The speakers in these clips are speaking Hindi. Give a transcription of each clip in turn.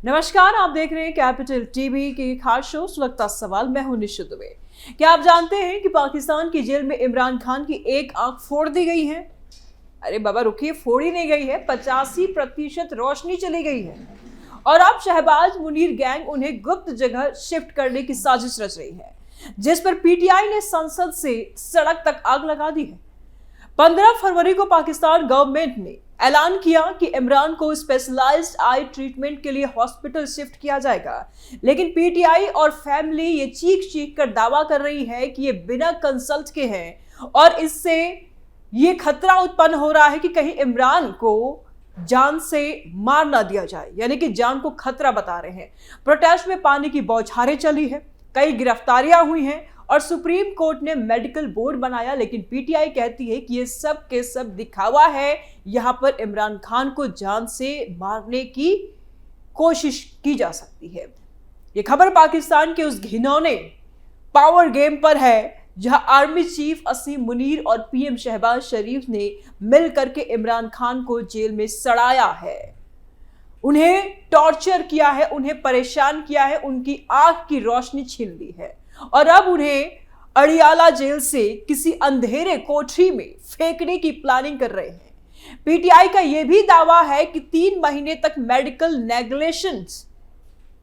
नमस्कार, आप देख रहे हैं कैपिटल टीवी की खास शो सुलगता सवाल। मैं हूं निशु दुबे। क्या आप जानते हैं कि पाकिस्तान की जेल में इमरान खान की एक आंख फोड़ दी गई है? अरे बाबा रुकिए, फोड़ी नहीं गई है, 85% रोशनी चली गई है। और अब शहबाज मुनीर गैंग उन्हें गुप्त जगह शिफ्ट करने की साजिश रच रही है, जिस पर पीटीआई ने संसद से सड़क तक आग लगा दी है। 15 फरवरी को पाकिस्तान गवर्नमेंट ने ऐलान किया कि इमरान को स्पेशलाइज्ड आई ट्रीटमेंट के लिए हॉस्पिटल शिफ्ट किया जाएगा, लेकिन पीटीआई और फैमिली ये चीख कर दावा कर रही है कि ये बिना कंसल्ट के हैं और इससे ये खतरा उत्पन्न हो रहा है कि कहीं इमरान को जान से मार ना दिया जाए, यानी कि जान को खतरा बता रहे हैं। प्रोटेस्ट में पानी की बौछारें चली है, कई गिरफ्तारियां हुई हैं और सुप्रीम कोर्ट ने मेडिकल बोर्ड बनाया, लेकिन पीटीआई कहती है कि ये सब के सब दिखावा है। यहां पर इमरान खान को जान से मारने की कोशिश की जा सकती है। ये खबर पाकिस्तान के उस घिनौने पावर गेम पर है जहां आर्मी चीफ असीम मुनीर और पीएम शहबाज शरीफ ने मिल करके इमरान खान को जेल में सड़ाया है, उन्हें टॉर्चर किया है, उन्हें परेशान किया है, उनकी आंख की रोशनी छीन ली है और अब उन्हें अड़ियाला जेल से किसी अंधेरे कोठरी में फेंकने की प्लानिंग कर रहे हैं। पीटीआई का यह भी दावा है कि 3 महीने तक मेडिकल नेग्लेक्शंस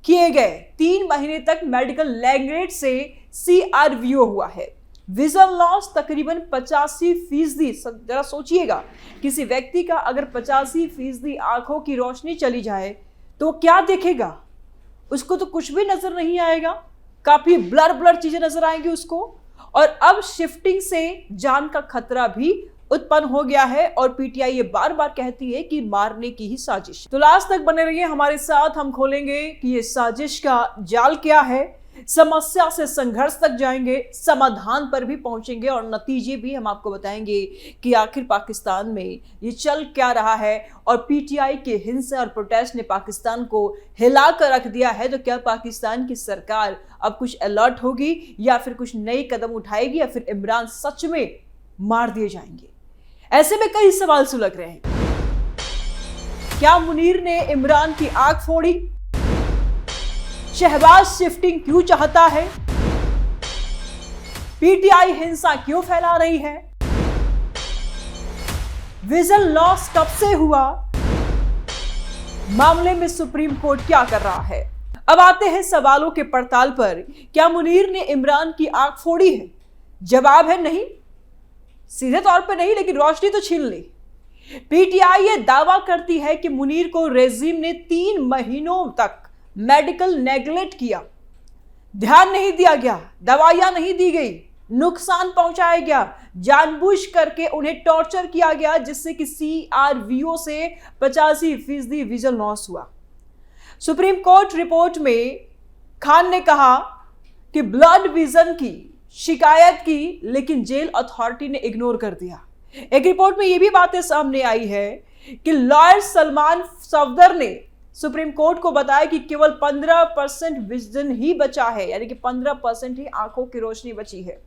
किए गए, 3 महीने तक मेडिकल नेग्लेक्ट से CRVO हुआ है। विजन लॉस तकरीबन 85%। जरा सोचिएगा, किसी व्यक्ति का अगर 85% आंखों की रोशनी चली जाए तो क्या देखेगा? उसको तो कुछ भी नजर नहीं आएगा, काफी ब्लर चीजें नजर आएंगी उसको। और अब शिफ्टिंग से जान का खतरा भी उत्पन्न हो गया है और पीटीआई ये बार बार कहती है कि मारने की ही साजिश। तो लास्ट तक बने रहिए हमारे साथ, हम खोलेंगे कि ये साजिश का जाल क्या है, समस्या से संघर्ष तक जाएंगे, समाधान पर भी पहुंचेंगे और नतीजे भी हम आपको बताएंगे कि आखिर पाकिस्तान में ये चल क्या रहा है। और पीटीआई के हिंसा और प्रोटेस्ट ने पाकिस्तान को हिला कर रख दिया है, तो क्या पाकिस्तान की सरकार अब कुछ अलर्ट होगी या फिर कुछ नई कदम उठाएगी या फिर इमरान सच में मार दिए जाएंगे? ऐसे में कई सवाल सुलग रहे हैं। क्या मुनीर ने इमरान की आंख फोड़ी? शहबाज शिफ्टिंग क्यों चाहता है? पीटीआई हिंसा क्यों फैला रही है? विजन लॉस कब से हुआ? मामले में सुप्रीम कोर्ट क्या कर रहा है? अब आते हैं सवालों के पड़ताल पर। क्या मुनीर ने इमरान की आंख फोड़ी है? जवाब है नहीं, सीधे तौर पे नहीं, लेकिन रोशनी तो छीन ली। पीटीआई ये दावा करती है कि मुनीर को रेजिम ने 3 महीनों तक मेडिकल नेग्लेक्ट किया, ध्यान नहीं दिया गया, दवाइयां नहीं दी गई, नुकसान पहुंचाया गया, जानबूझ करके उन्हें टॉर्चर किया गया, जिससे कि CRVO से 85% विजन लॉस हुआ। सुप्रीम कोर्ट रिपोर्ट में खान ने कहा कि ब्लड विजन की शिकायत की, लेकिन जेल अथॉरिटी ने इग्नोर कर दिया। एक रिपोर्ट में यह भी बातें सामने आई है कि लॉयर सलमान सफदर ने सुप्रीम कोर्ट को बताया कि केवल 15% विजन ही बचा है, यानी कि 15% ही आंखों की रोशनी बची है।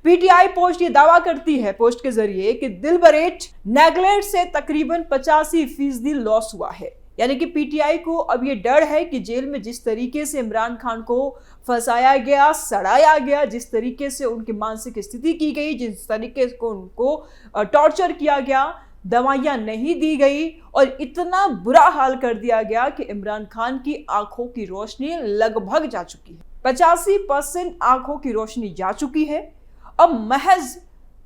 पीटीआई पोस्ट ये दावा करती है पोस्ट के जरिए कि डिलिबरेट नेग्लेक्ट से तकरीबन 85% लॉस हुआ है। यानी कि पीटीआई को अब ये डर है कि जेल में जिस तरीके से इमरान खान को फंसाया गया, सड़ाया गया, जिस तरीके से उनकी मानसिक स्थिति की गई, जिस तरीके से उनको टॉर्चर किया गया, दवाइयां नहीं दी गई और इतना बुरा हाल कर दिया गया कि इमरान खान की आंखों की रोशनी लगभग जा चुकी है। 85% आंखों की रोशनी जा चुकी है, अब महज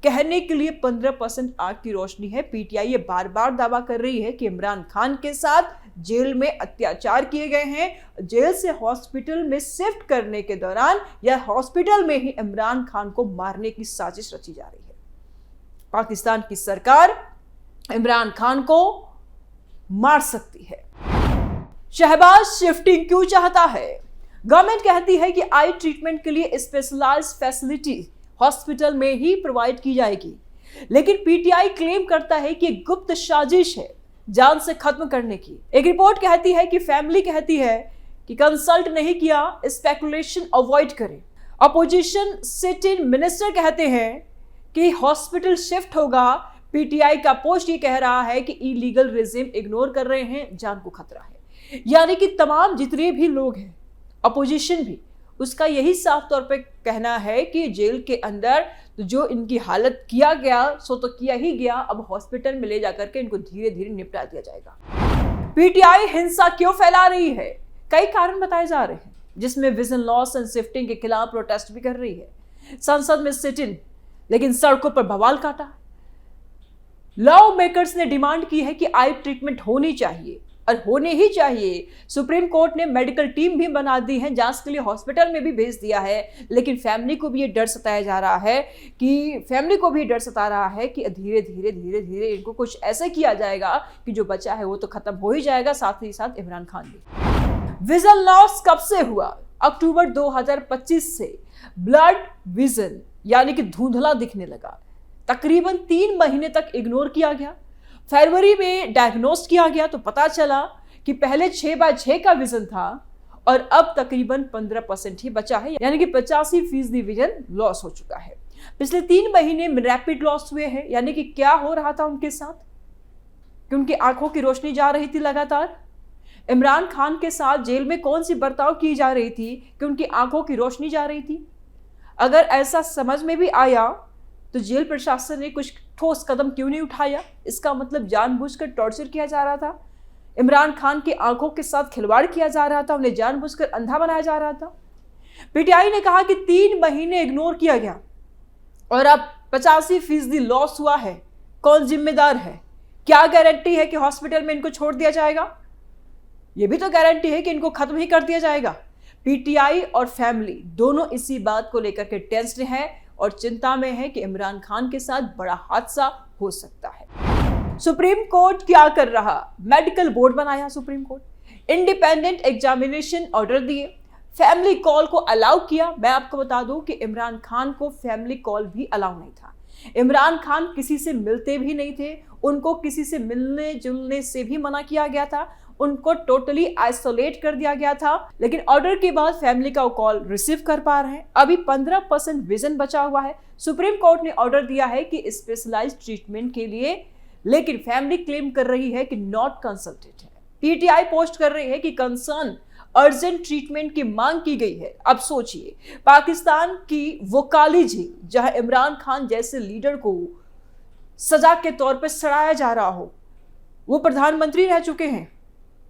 कहने के लिए 15% आंख की रोशनी है। पीटीआई ये बार बार दावा कर रही है कि इमरान खान के साथ जेल में अत्याचार किए गए हैं। जेल से हॉस्पिटल में शिफ्ट करने के दौरान या हॉस्पिटल में ही इमरान खान को मारने की साजिश रची जा रही है। पाकिस्तान की सरकार इमरान खान को मार सकती है। शहबाज शिफ्टिंग क्यों चाहता है? गवर्नमेंट कहती है कि आई ट्रीटमेंट के लिए स्पेशलाइज्ड फैसिलिटी हॉस्पिटल में ही प्रोवाइड की जाएगी, लेकिन पीटीआई क्लेम करता है कि गुप्त साजिश है जान से खत्म करने की। एक रिपोर्ट कहती है कि फैमिली कहती है कि कंसल्ट नहीं किया, स्पेकुलेशन अवॉइड करें। अपोजिशन सिट इन मिनिस्टर कहते हैं कि हॉस्पिटल शिफ्ट होगा। पीटीआई का पोस्ट ये कह रहा है कि इलीगल रेजिम इग्नोर कर रहे हैं, जान को खतरा है। यानी कि तमाम जितने भी लोग हैं, अपोजिशन भी, उसका यही साफ तौर पे कहना है कि जेल के अंदर तो जो इनकी हालत किया गया सो तो किया ही गया, अब हॉस्पिटल में ले जाकर के इनको धीरे धीरे निपटा दिया जाएगा। पीटीआई हिंसा क्यों फैला रही है? कई कारण बताए जा रहे हैं, जिसमें विजन लॉस एंड शिफ्टिंग के खिलाफ प्रोटेस्ट भी कर रही है, संसद में सिट इन, लेकिन सड़कों पर बवाल काटा। लॉ मेकर्स ने डिमांड की है कि आई ट्रीटमेंट होनी चाहिए और होने ही चाहिए। सुप्रीम कोर्ट ने मेडिकल टीम भी बना दी है, जांच के लिए हॉस्पिटल में भी भेज दिया है, लेकिन फैमिली को भी ये डर सताया जा रहा है कि धीरे धीरे इनको कुछ ऐसे किया जाएगा कि जो बचा है वो तो खत्म हो ही जाएगा, साथ ही साथ इमरान खान भी। विजन लॉस कब से हुआ? अक्टूबर 2025 से ब्लड विजन यानी कि धुंधला दिखने लगा। तकरीबन 3 महीने तक इग्नोर किया गया। फरवरी में डायग्नोस्ट किया गया तो पता चला कि पहले 6/6 का विजन था और अब तकरीबन 15% ही बचा है, यानी कि 85% विजन लॉस हो चुका है। पिछले 3 महीने में रैपिड लॉस हुए हैं, यानी कि क्या हो रहा था उनके साथ कि उनकी आंखों की रोशनी जा रही थी लगातार। इमरान खान के साथ जेल में कौन सी बर्ताव की जा रही थी कि उनकी आंखों की रोशनी जा रही थी? अगर ऐसा समझ में भी आया तो जेल प्रशासन ने कुछ ठोस कदम क्यों नहीं उठाया? इसका मतलब जानबूझकर टॉर्चर किया जा रहा था, इमरान खान की आंखों के साथ खिलवाड़ किया जा रहा था, उन्हें जानबूझकर अंधा बनाया जा रहा था। पीटीआई ने कहा कि 3 महीने इग्नोर किया गया और अब 85% लॉस हुआ है। कौन जिम्मेदार है? क्या गारंटी है कि हॉस्पिटल में इनको छोड़ दिया जाएगा? यह भी तो गारंटी है कि इनको खत्म ही कर दिया जाएगा। पीटीआई और फैमिली दोनों इसी बात को लेकर के टेंस्ड है और चिंता में है कि इमरान खान के साथ बड़ा हादसा हो सकता है। सुप्रीम कोर्ट क्या कर रहा? मेडिकल बोर्ड बनाया supreme court, independent examination order दिए, फैमिली कॉल को अलाउ किया। मैं आपको बता दूं कि इमरान खान को फैमिली कॉल भी अलाउ नहीं था। इमरान खान किसी से मिलते भी नहीं थे, उनको किसी से मिलने जुलने से भी मना किया गया था, उनको टोटली आइसोलेट कर दिया गया था। लेकिन ऑर्डर के बाद फैमिली का कॉल रिसीव कर पा रहे हैं। अभी 15% विजन बचा हुआ है। सुप्रीम कोर्ट ने ऑर्डर दिया है कि स्पेशलाइज्ड ट्रीटमेंट के लिए, लेकिन फैमिली क्लेम कर रही है कि नॉट कंसल्टेड है। पीटीआई पोस्ट कर रही है कि कंसर्न अर्जेंट ट्रीटमेंट की मांग की गई है। अब सोचिए, पाकिस्तान की वो काली झील जहां इमरान खान जैसे लीडर को सजा के तौर पर सड़ाया जा रहा हो, वो प्रधानमंत्री रह चुके हैं,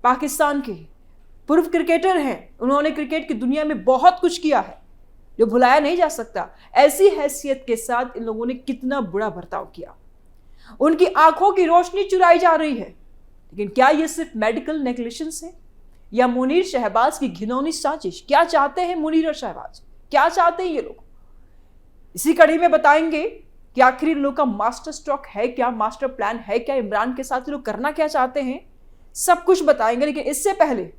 पाकिस्तान के पूर्व क्रिकेटर हैं, उन्होंने क्रिकेट की दुनिया में बहुत कुछ किया है जो भुलाया नहीं जा सकता। ऐसी हैसियत के साथ इन लोगों ने कितना बुरा बर्ताव किया। उनकी आंखों की रोशनी चुराई जा रही है। लेकिन क्या यह सिर्फ मेडिकल नेग्लिजेंस है या मुनीर शहबाज की घिनौनी साजिश? क्या चाहते हैं मुनीर और शहबाज? क्या चाहते हैं ये लोग? इसी कड़ी में बताएंगे कि आखिर इन लोग का मास्टर स्ट्रोक है क्या, मास्टर प्लान है क्या, इमरान के साथ ये लोग करना क्या चाहते हैं, सब कुछ बताएंगे। लेकिन इससे पहले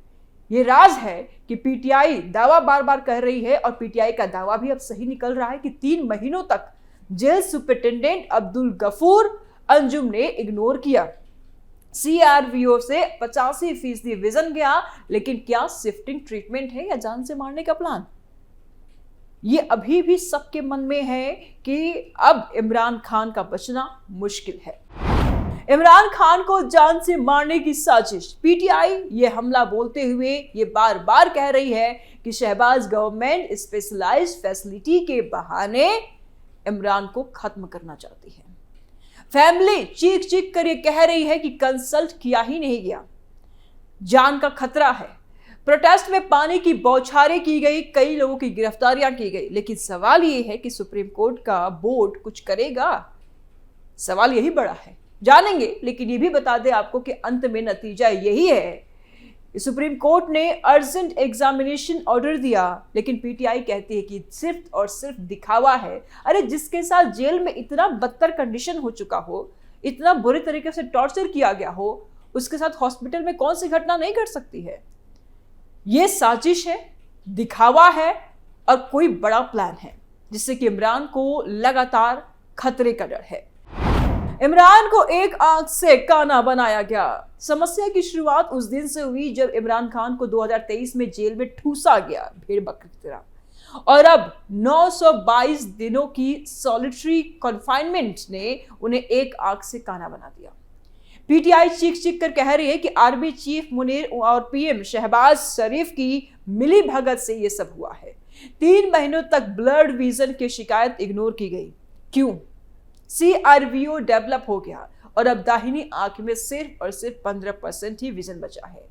ये राज है कि पीटीआई दावा बार बार कह रही है और पीटीआई का दावा भी अब सही निकल रहा है कि 3 महीनों तक जेल सुपरिटेंडेंट अब्दुल गफूर अंजुम ने इग्नोर किया। सीआरवीओ से 85% विजन गया, लेकिन क्या शिफ्टिंग ट्रीटमेंट है या जान से मारने का प्लान? ये अभी भी सबके मन में है कि अब इमरान खान का बचना मुश्किल है। इमरान खान को जान से मारने की साजिश। पीटीआई ये हमला बोलते हुए ये बार बार कह रही है कि शहबाज गवर्नमेंट स्पेशलाइज्ड फैसिलिटी के बहाने इमरान को खत्म करना चाहती है। फैमिली चीख चीख कर ये कह रही है कि कंसल्ट किया ही नहीं गया, जान का खतरा है। प्रोटेस्ट में पानी की बौछारें की गई, कई लोगों की गिरफ्तारियां की गई, लेकिन सवाल ये है कि सुप्रीम कोर्ट का बोर्ड कुछ करेगा? सवाल यही बड़ा है, जानेंगे। लेकिन ये भी बता दें आपको कि अंत में नतीजा यही है। सुप्रीम कोर्ट ने अर्जेंट एग्जामिनेशन ऑर्डर दिया, लेकिन पीटीआई कहती है कि सिर्फ और सिर्फ दिखावा है। अरे जिसके साथ जेल में इतना बदतर कंडीशन हो चुका हो, इतना बुरी तरीके से टॉर्चर किया गया हो, उसके साथ हॉस्पिटल में कौन सी घटना नहीं घट सकती है? ये साजिश है, दिखावा है और कोई बड़ा प्लान है, जिससे कि इमरान को लगातार खतरे का डर है। इमरान को एक आंख से काना बनाया गया। समस्या की शुरुआत उस दिन से हुई जब इमरान खान को 2023 में जेल में ठूसा गया भेड़ बकरी की तरह, और अब 922 दिनों की सॉलिटरी कन्फाइनमेंट ने उन्हें एक आंख से काना बना दिया। पीटीआई चीख चीख कर कह रही है कि आर्मी चीफ मुनीर और पीएम शहबाज शरीफ की मिली भगत से ये सब हुआ है। 3 महीनों तक ब्लर्ड विजन की शिकायत इग्नोर की गई। क्यों? CRVO डेवलप हो गया और अब दाहिनी आंख में सिर्फ और सिर्फ 15% ही विजन बचा है।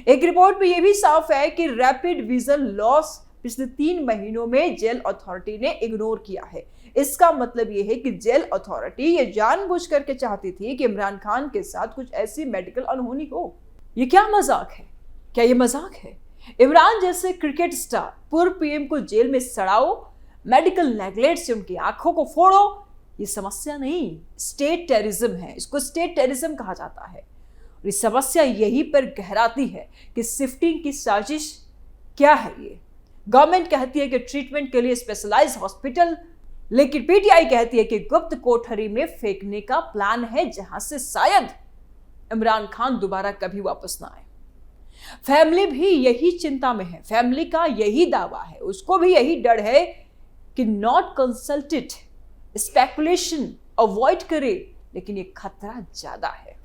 एक रिपोर्ट में यह भी साफ है कि रैपिड विजन लॉस पिछले 3 महीनों में जेल अथॉरिटी ने इग्नोर किया है। इसका मतलब यह है कि जेल अथॉरिटी ये जानबूझ करके चाहती थी कि इमरान खान के साथ कुछ ऐसी मेडिकल अनहोनी हो। ये क्या मजाक है? क्या ये मजाक है? इमरान जैसे क्रिकेट स्टार पूर्व पीएम को जेल में सड़ाओ, मेडिकल नेगलेक्ट से उनकी आंखों को फोड़ो, ये समस्या नहीं, स्टेट टेररिज्म है। इसको स्टेट टेररिज्म कहा जाता है। और ये समस्या यहीं पर गहराती है कि शिफ्टिंग की साजिश क्या है। ये गवर्नमेंट कहती है कि ट्रीटमेंट के लिए स्पेशलाइज्ड हॉस्पिटल, लेकिन पीटीआई कहती है कि गुप्त कोठरी में फेंकने का प्लान है, जहां से शायद इमरान खान दोबारा कभी वापस ना आए। फैमिली भी यही चिंता में है, फैमिली का यही दावा है, उसको भी यही डर है कि नॉट कंसल्टेड स्पेकुलेशन अवॉइड करे, लेकिन ये खतरा ज्यादा है।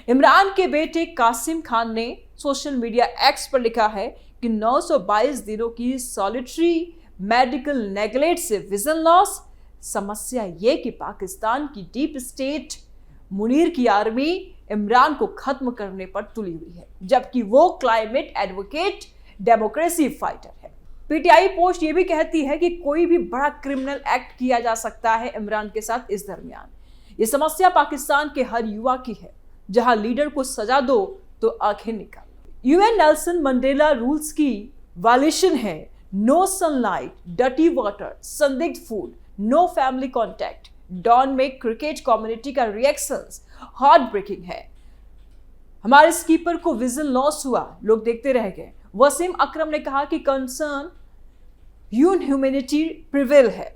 इमरान के बेटे कासिम खान ने सोशल मीडिया एक्स पर लिखा है कि 922 दिनों की सॉलिटरी मेडिकल नेगलेक्ट से विजन लॉस। समस्या ये कि पाकिस्तान की डीप स्टेट मुनीर की आर्मी इमरान को खत्म करने पर तुली हुई है, जबकि वो क्लाइमेट एडवोकेट, डेमोक्रेसी फाइटर है। पीटीआई पोस्ट ये भी कहती है कि कोई भी बड़ा क्रिमिनल एक्ट किया जा सकता है इमरान के साथ इस दरमियान। ये समस्या पाकिस्तान के हर युवा की है, जहां लीडर को सजा दो तो आंखें निकाल। यूएन नेल्सन मंडेला रूल्स की वायलेशन है। नो सनलाइट, डर्टी वाटर, संदिग्ध food, no family contact. Dawn में क्रिकेट कम्युनिटी का रिएक्शंस हार्ट ब्रेकिंग है। हमारे स्कीपर को विजन लॉस हुआ, लोग देखते रह गए। वसीम अकरम ने कहा कि कंसर्न ह्यूमैनिटी प्रिवेल है,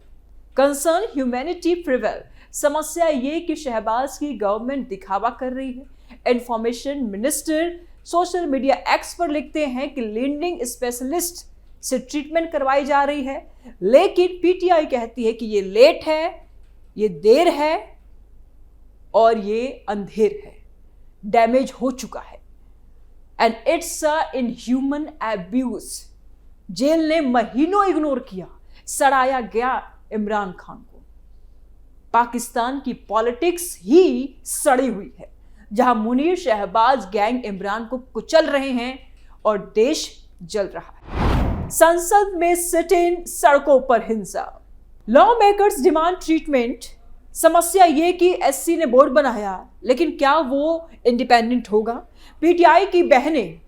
कंसर्न ह्यूमैनिटी प्रिवेल। समस्या ये कि शहबाज की गवर्नमेंट दिखावा कर रही है। Information minister social media x पर लिखते हैं कि लीडिंग स्पेशलिस्ट से ट्रीटमेंट करवाई जा रही है, लेकिन पीटीआई कहती है कि ये लेट है, ये देर है और ये अंधेर है, डैमेज हो चुका है and it's a inhuman abuse. Jail ने महीनों इग्नोर किया, सड़ाया गया इमरान खान को। पाकिस्तान की पॉलिटिक्स ही सड़ी हुई है, जहां मुनीर शहबाज गैंग इमरान को कुचल रहे हैं और देश जल रहा है। संसद में सिट इन, सड़कों पर हिंसा। Law makers demand treatment. समस्या ये कि एससी ने बोर्ड बनाया, लेकिन क्या वो इंडिपेंडेंट होगा? पीटीआई की बहनें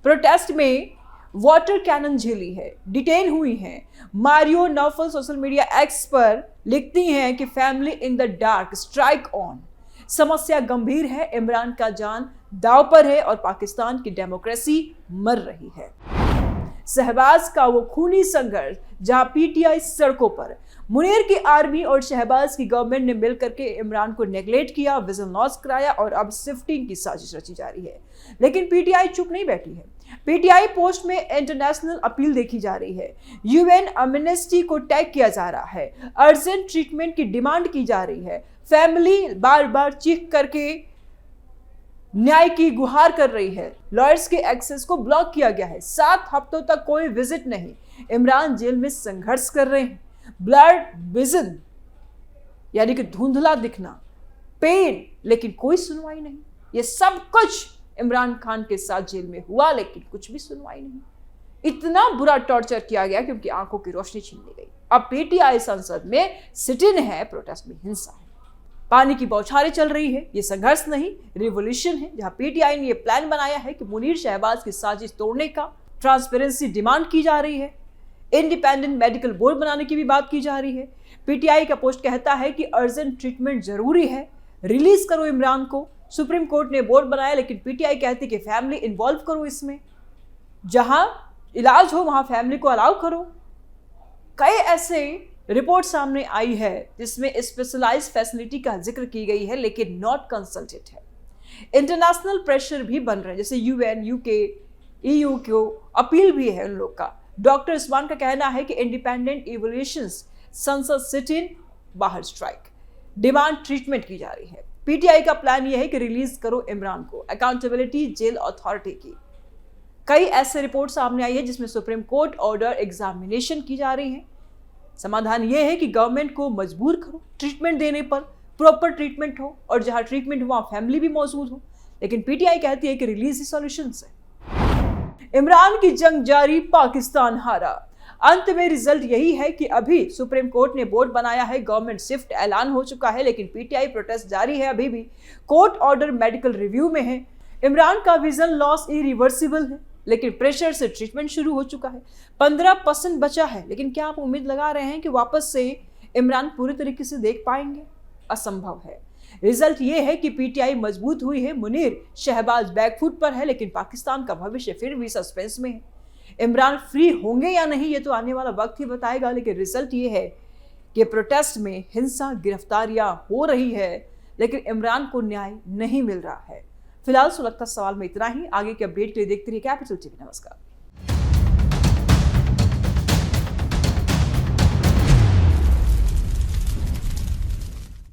प्रोटेस्ट में वाटर कैनन झेली है, डिटेन हुई हैं। Mario Naufal social media x पर लिखती हैं कि family in the dark, strike on. समस्या गंभीर है, इमरान का जान दांव पर है और पाकिस्तान की डेमोक्रेसी मर रही है। शहबाज का वो खूनी संघर्ष, जहां पीटीआई सड़कों पर, मुनीर की आर्मी और शहबाज की गवर्नमेंट ने मिलकर के इमरान को नेगलेक्ट किया, विजन लॉस कराया और अब शिफ्टिंग की साजिश रची जा रही है। लेकिन पीटीआई चुप नहीं बैठी है। पीटीआई पोस्ट में इंटरनेशनल अपील देखी जा रही है, यूएन एमनेस्टी को टैग किया जा रहा है, अर्जेंट ट्रीटमेंट की डिमांड की जा रही है। फैमिली बार बार चीख करके न्याय की गुहार कर रही है। लॉयर्स के एक्सेस को ब्लॉक किया गया है। 7 हफ्तों तक कोई विजिट नहीं। इमरान जेल में संघर्ष कर रहे हैं। ब्लड विजन यानी कि धुंधला दिखना, पेन, लेकिन कोई सुनवाई नहीं। ये सब कुछ इमरान खान के साथ जेल में हुआ, लेकिन कुछ भी सुनवाई नहीं। इतना बुरा टॉर्चर किया गया कि उनकी आंखों की रोशनी छीन ली गई। अब पीटीआई संसद में सिट इन है, प्रोटेस्ट में हिंसा है, पानी की बौछारें चल रही है। ये संघर्ष नहीं, रिवॉल्यूशन है, जहां पीटीआई ने ये प्लान बनाया है कि मुनीर शहबाज की साजिश तोड़ने का। ट्रांसपेरेंसी डिमांड की जा रही है, इंडिपेंडेंट मेडिकल बोर्ड बनाने की भी बात की जा रही है। पीटीआई का पोस्ट कहता है कि अर्जेंट ट्रीटमेंट जरूरी है, रिलीज करो इमरान को। सुप्रीम कोर्ट ने बोर्ड बनाया, लेकिन पीटीआई कहती है कि फैमिली इन्वॉल्व करो इसमें, जहां इलाज हो वहां फैमिली को अलाउ करो। कई ऐसे रिपोर्ट सामने आई है जिसमें स्पेशलाइज्ड फैसिलिटी का जिक्र की गई है, लेकिन नॉट कंसल्टेड है। इंटरनेशनल प्रेशर भी बन रहे हैं, जैसे यूएन, यूके, ईयू को अपील भी है उन लोग का। डॉक्टर उस्मान का कहना है कि इंडिपेंडेंट इवोल्यूशंस, संसद सिट इन, बाहर स्ट्राइक। डिमांड ट्रीटमेंट की जा रही है। पीटीआई का प्लान यह है कि रिलीज करो इमरान को, अकाउंटेबिलिटी जेल अथॉरिटी की। कई ऐसे रिपोर्ट सामने आई है जिसमें सुप्रीम कोर्ट ऑर्डर एग्जामिनेशन की जा रही है। समाधान यह है कि गवर्नमेंट को मजबूर करो, ट्रीटमेंट देने पर प्रॉपर ट्रीटमेंट हो और जहां ट्रीटमेंट हो वहां फैमिली भी मौजूद हो। लेकिन पीटीआई कहती है कि रिलीज ही सॉल्यूशन है। इमरान की जंग जारी, पाकिस्तान हारा। अंत में रिजल्ट यही है कि अभी सुप्रीम कोर्ट ने बोर्ड बनाया है, गवर्नमेंट शिफ्ट ऐलान हो चुका है, लेकिन पीटीआई प्रोटेस्ट जारी है। अभी भी कोर्ट ऑर्डर मेडिकल रिव्यू में है। इमरान का विजन लॉस इरिवर्सिबल है, लेकिन प्रेशर से ट्रीटमेंट शुरू हो चुका है। 15% बचा है, लेकिन क्या आप उम्मीद लगा रहे हैं कि वापस से इमरान पूरी तरीके से देख पाएंगे? असंभव है। रिजल्ट ये है कि पीटीआई मजबूत हुई है, मुनीर शहबाज बैकफुट पर है, लेकिन पाकिस्तान का भविष्य फिर भी सस्पेंस में है। इमरान फ्री होंगे या नहीं ये तो आने वाला वक्त ही बताएगा, लेकिन रिजल्ट ये है कि प्रोटेस्ट में हिंसा, गिरफ्तारियां हो रही है, लेकिन इमरान को न्याय नहीं मिल रहा है। फिलहाल सुलगता सवाल में इतना ही। आगे के अपडेट के लिए देखते रहिए कैपिटल टीवी। नमस्कार।